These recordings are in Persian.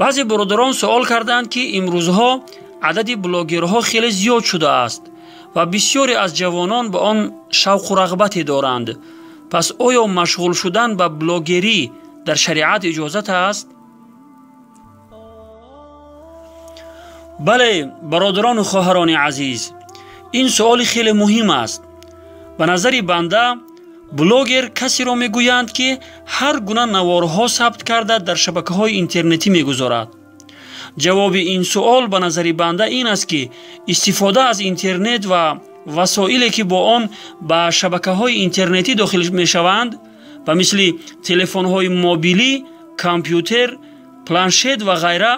بعضی برادران سوال کردند که امروزها عدد بلاگرها خیلی زیاد شده است و بسیاری از جوانان به آن شوق و رغبتی دارند. پس آیا مشغول شدن به بلاگری در شریعت اجازت است؟ بله برادران و خواهران عزیز، این سوال خیلی مهم است. به نظر بنده بلاگر کسی را میگویند که هر گونه نوارها ثبت کرده در شبکه‌های اینترنتی میگذارد. جواب این سوال به نظر بنده این است که استفاده از اینترنت و وسایلی که با آن به شبکه‌های اینترنتی داخل میشوند و مثل تلفن‌های موبیلی، کامپیوتر، پلانشت و غیره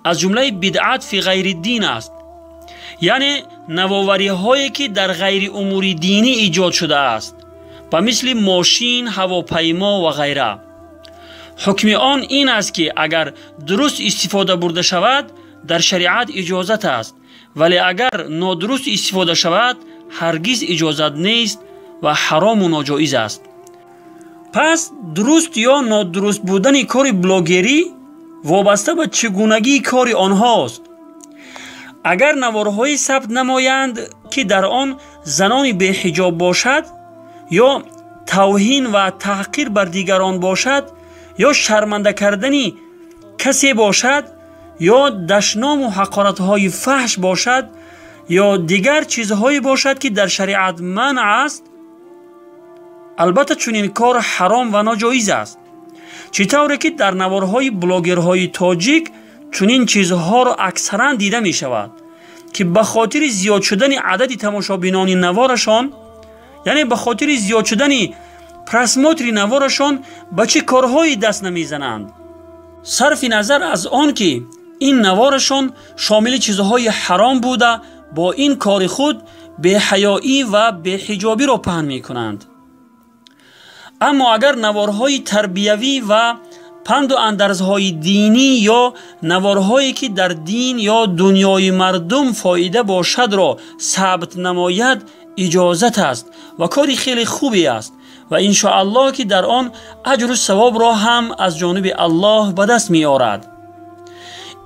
از جمله بدعت فی غیر دین است. یعنی نوآوری هایی که در غیر امور دینی ایجاد شده است و مثل ماشین، هواپیما و غیره. حکم آن این است که اگر درست استفاده برده شود در شریعت اجازت است، ولی اگر نادرست استفاده شود هرگز اجازت نیست و حرام و ناجایز است. پس درست یا نادرست بودن کار بلاگری وابسته به چگونگی کار آنهاست. اگر نوارهایی ثبت نمایند که در آن زنان بی حجاب باشد یا توهین و تحقیر بر دیگران باشد یا شرمنده کردنی کسی باشد یا دشنام و حقارت‌های فحش باشد یا دیگر چیزهایی باشد که در شریعت منع است، البته چنین کار حرام و ناجایز است. چطوری که در نوارهای بلاگرهای تاجیک چنین چیزها را اکثرا دیده می شود که به خاطر زیاد شدن عدد تماشابینان نوارشان، یعنی به خاطر زیاد شدن پرسماتر نوارشان به چه کارهایی دست نمی زنند، صرف نظر از آن که این نوارشان شامل چیزهای حرام بوده با این کار خود به حیایی و به حجابی را پهن می کنند. اما اگر نوارهای تربیوی و پند و اندرزهای دینی یا نوارهایی که در دین یا دنیای مردم فایده باشد را ثبت نماید اجازت است و کاری خیلی خوبی است و انشاءالله که در آن اجر و ثواب را هم از جانب الله به دست می آورد.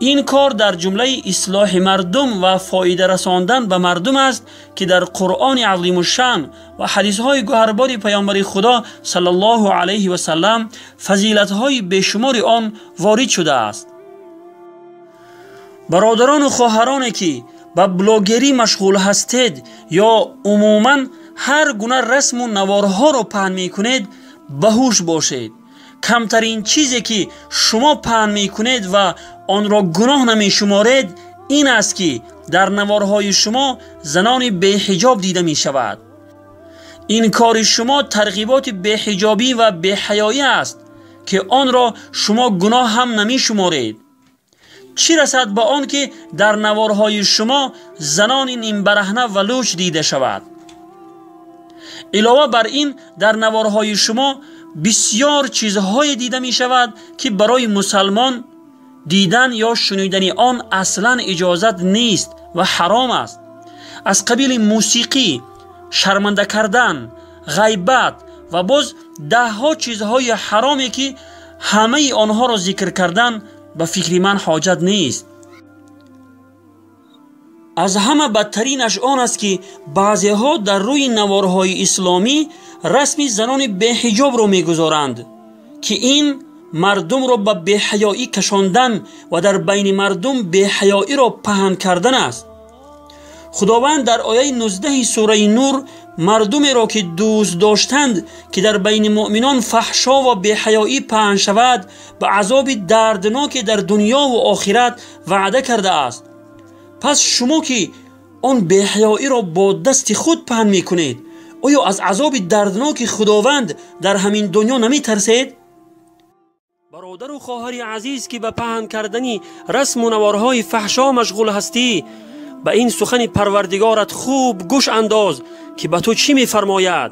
این کار در جمله اصلاح مردم و فایده رساندن به مردم است که در قرآن عظیم الشان و حدیث های گوهربار پیامبر خدا صلی الله علیه و سلم فضیلت های بیشمار آن وارد شده است. برادران و خواهرانی که به بلاگری مشغول هستید یا عموما هر گونه رسم و نوارها را پهن می کنید باهوش باشید. کمترین چیزی که شما پهن می کنید و آن را گناه نمی شمارید این است که در نوارهای شما زنان بی حجاب دیده می شود. این کار شما ترغیبات بی حجابی و بی حیایی است که آن را شما گناه هم نمی شمارید. چی رسد به آن که در نوارهای شما زنان این برهنه و لوچ دیده شود. علاوه بر این در نوارهای شما بسیار چیزهای دیده می شود که برای مسلمان دیدن یا شنیدن آن اصلا اجازت نیست و حرام است، از قبیل موسیقی، شرمنده کردن، غیبت و باز ده ها چیزهای حرامی که همه آنها را ذکر کردن به فکر من حاجت نیست. از همه بدترینش آن است که بعضی ها در روی نوارهای اسلامی رسم زنان بی حجاب را میگذارند که این مردم را به بی حیایی کشاندن و در بین مردم بی حیایی را پهن کردن است. خداوند در آیه 19 سوره نور مردمی را که دوست داشتند که در بین مؤمنان فحشا و بی حیایی پهن شود به عذاب دردناک در دنیا و آخرت وعده کرده است. پس شما که آن بی حیایی را با دست خود پهن می کنید، آیا از عذاب دردناک خداوند در همین دنیا نمی ترسید؟ برادر و خواهر عزیز که به پهن کردنی رسم و نوارهای فحشا مشغول هستی، به این سخن پروردگارت خوب گوش انداز که به تو چی می فرماید.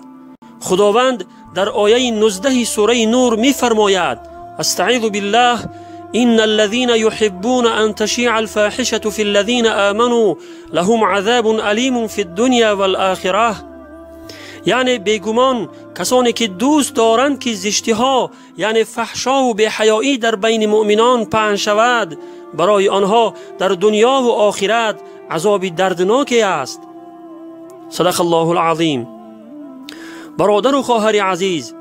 خداوند در آیه 19 سوره نور می فرماید: استعیذ بالله إن الذين يحبون أن تشيع الفاحشة في الذين آمنوا لهم عذاب أليم في الدنيا والآخرة. یعنی بیگمان کسانی که دوست دارند که زشتی ها یعنی فحشا و بی‌حیایی در بین مؤمنان پهن شود، برای آنها در دنیا و آخرت عذاب دردناکی است. صدق الله العظیم. برادر و خواهر عزیز،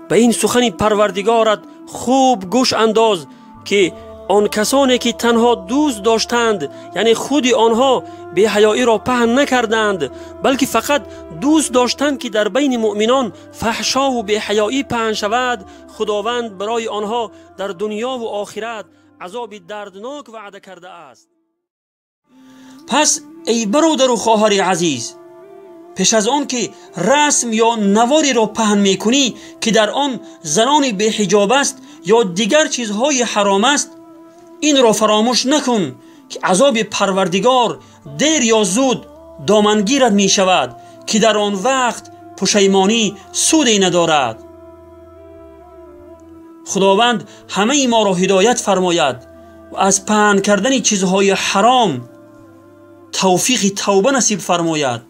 به این سخن پروردگارت خوب گوش انداز که آن کسانی که تنها دوست داشتند یعنی خود آنها بی‌حیایی را پهن نکردند، بلکه فقط دوست داشتند که در بین مؤمنان فحشا و بی‌حیایی پهن شود، خداوند برای آنها در دنیا و آخرت عذاب دردناک وعده کرده است. پس ای برادر و خواهر عزیز، پیش از آن که رسم یا نواری را پهن میکنی که در آن زنان بی‌حجاب است یا دیگر چیزهای حرام است، این را فراموش نکن که عذاب پروردگار دیر یا زود دامنگیرت می شود که در آن وقت پشیمانی سودی ندارد. خداوند همه ما را هدایت فرماید و از پهن کردن چیزهای حرام توفیق توبه نصیب فرماید.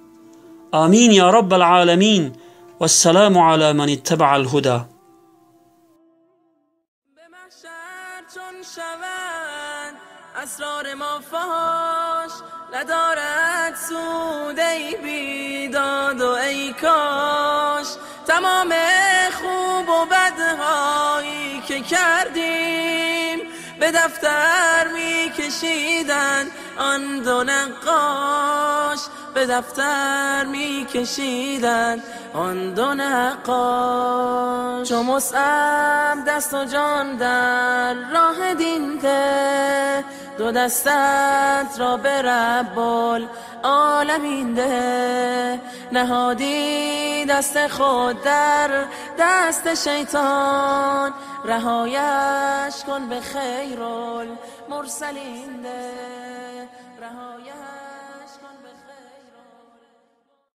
آمین یا رب العالمین و السلام علی من اتبع الهدى. به محشر چون شوند اسرار ما فاش، ندارد سود ای بیداد و ای کاش، تمام خوب و بدهایی که کردیم به دفتر می کشیدن آن دو نقاش، به دفتر می کشیدن آن دو نقاش. چو مصعب دست و جان در راه دین ده، دو دستت را به رب العالمین ده، نهادی دست خود در دست شیطان، رهایش کن به خیر المرسلین ده.